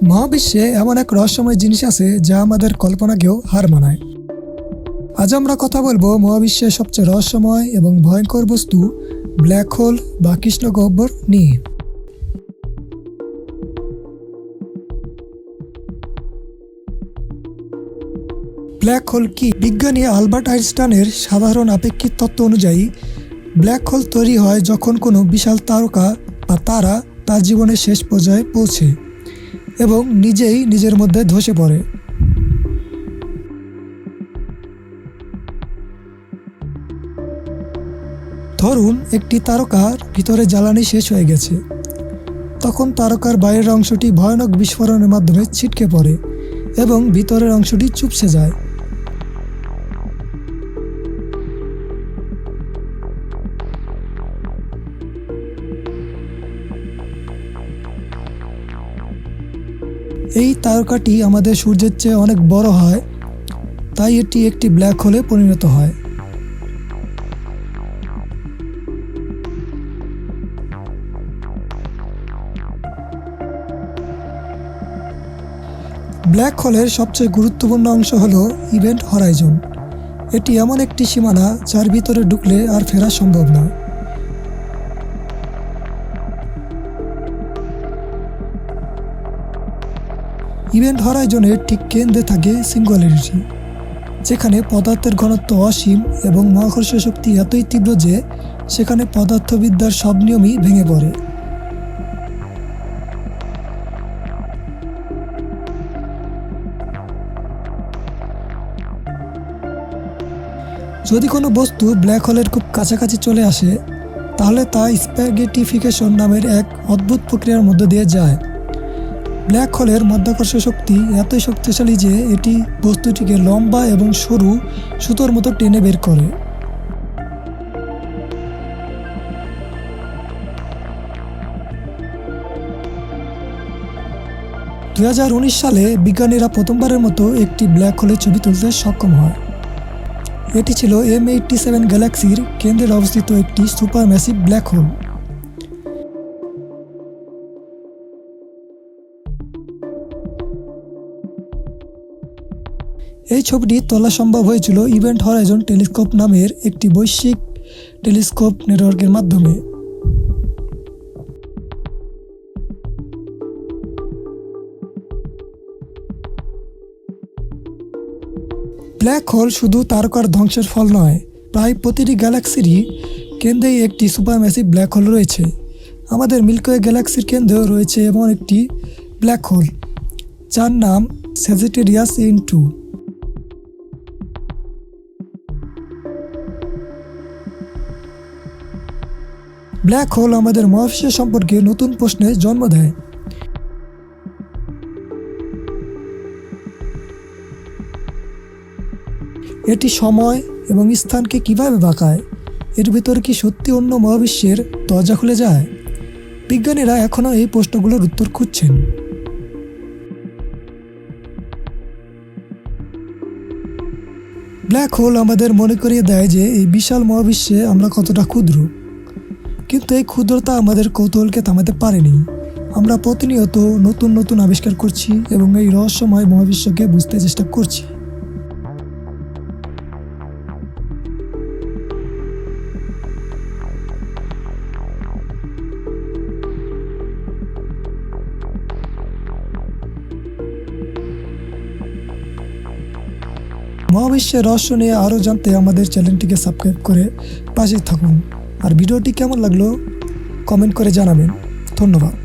মহাবিশ্বে এমন এক রহস্যময় জিনিস আছে যা আমাদের কল্পনাকেও হার মানায়। আজ আমরা কথা বলবো মহাবিশ্বের সবচেয়ে রহস্যময় এবং ভয়ঙ্কর বস্তু ব্ল্যাক হোল বা কৃষ্ণগহ্বর নিয়ে। ব্ল্যাক হোল কি? বিজ্ঞানী আলবার্ট আইনস্টাইনের সাধারণ আপেক্ষিক তত্ত্ব অনুযায়ী ব্ল্যাক হোল তৈরি হয় যখন কোনো বিশাল তারকা বা তারা তার জীবনের শেষ পর্যায়ে পৌঁছে এবং নিজেই নিজের মধ্যে ধসে পড়ে। ধরুন একটি তারকার ভিতরে জ্বালানি শেষ হয়ে গেছে, তখন তারকার বাইরের অংশটি ভয়ানক বিস্ফোরণের মাধ্যমে ছিটকে পড়ে এবং ভিতরের অংশটি চুপসে যায়। এই তারকাটি আমাদের সূর্যের চেয়ে অনেক বড় হয়, তাই এটি একটি ব্ল্যাক হোলে পরিণত হয়। ব্ল্যাক হোলের সবচেয়ে গুরুত্বপূর্ণ অংশ হল ইভেন্ট হরাইজন। এটি এমন একটি সীমানা যার ভিতরে ঢুকলে আর ফেরা সম্ভব না। ইভেন্ট হরাইজনের ঠিক কেন্দ্রে থাকে সিঙ্গুলারিটি, যেখানে পদার্থের ঘনত্ব অসীম এবং মহাকর্ষীয় শক্তি এতই তীব্র যে সেখানে পদার্থবিদ্যার সব নিয়মই ভেঙে পড়ে। যদি কোনো বস্তু ব্ল্যাক হোলের খুব কাছাকাছি চলে আসে, তাহলে তা স্প্যাগেটিফিকেশন নামের এক অদ্ভুত প্রক্রিয়ার মধ্য দিয়ে যায়। ব্ল্যাক হোলের মাধ্যাকর্ষণ শক্তি এতই শক্তিশালী যে এটি বস্তুটিকে লম্বা এবং সরু সুতোর মতো টেনে বের করে। সালে বিজ্ঞানীরা প্রথমবারের মতো একটি ব্ল্যাক হোলের ছবি তুলতে সক্ষম হয়। এটি ছিল M87 গ্যালাক্সির কেন্দ্রে অবস্থিত একটি সুপার ম্যাসিভ ব্ল্যাক হোল। এই ছবিটি তোলা সম্ভব হয়েছিল ইভেন্ট হরাইজন টেলিস্কোপ নামের একটি বৈশ্বিক টেলিস্কোপ নেটওয়ার্কের মাধ্যমে। ব্ল্যাক হোল শুধু তারকার ধ্বংসের ফল নয়, প্রায় প্রতিটি গ্যালাক্সিরই কেন্দ্রেই একটি সুপারম্যাসিভ ব্ল্যাক হোল রয়েছে। আমাদের মিল্কি ওয়ে গ্যালাক্সির কেন্দ্রেও রয়েছে এমন একটি ব্ল্যাক হোল যার নাম স্যাজিটেরিয়াস N2। ব্ল্যাক হোল আমাদের মহাবিশ্ব সম্পর্কে নতুন প্রশ্নের জন্ম দেয়। এটি সময় এবং স্থানকে কিভাবে বাঁকায়? এর ভিতরে কি সত্যি অন্য মহাবিশ্বের দরজা খুলে যায়? বিজ্ঞানীরা এখনও এই প্রশ্নগুলোর উত্তর খুঁজছেন। ব্ল্যাক হোল আমাদের মনে করিয়ে দেয় যে এই বিশাল মহাবিশ্বে আমরা কতটা ক্ষুদ্র, কিন্তু এই ক্ষুদ্রতা আমাদের কৌতূহলকে থামাতে পারেনি। আমরা প্রতিনিয়ত নতুন নতুন আবিষ্কার করছি এবং এই রহস্যময় মহাবিশ্বকে বুঝতে চেষ্টা করছি। মহাবিশ্বের রহস্য নিয়ে আরও জানতে আমাদের চ্যানেলটিকে সাবস্ক্রাইব করে পাশে থাকুন। আর ভিডিওটি কেমন লাগলো কমেন্ট করে জানাবেন। ধন্যবাদ।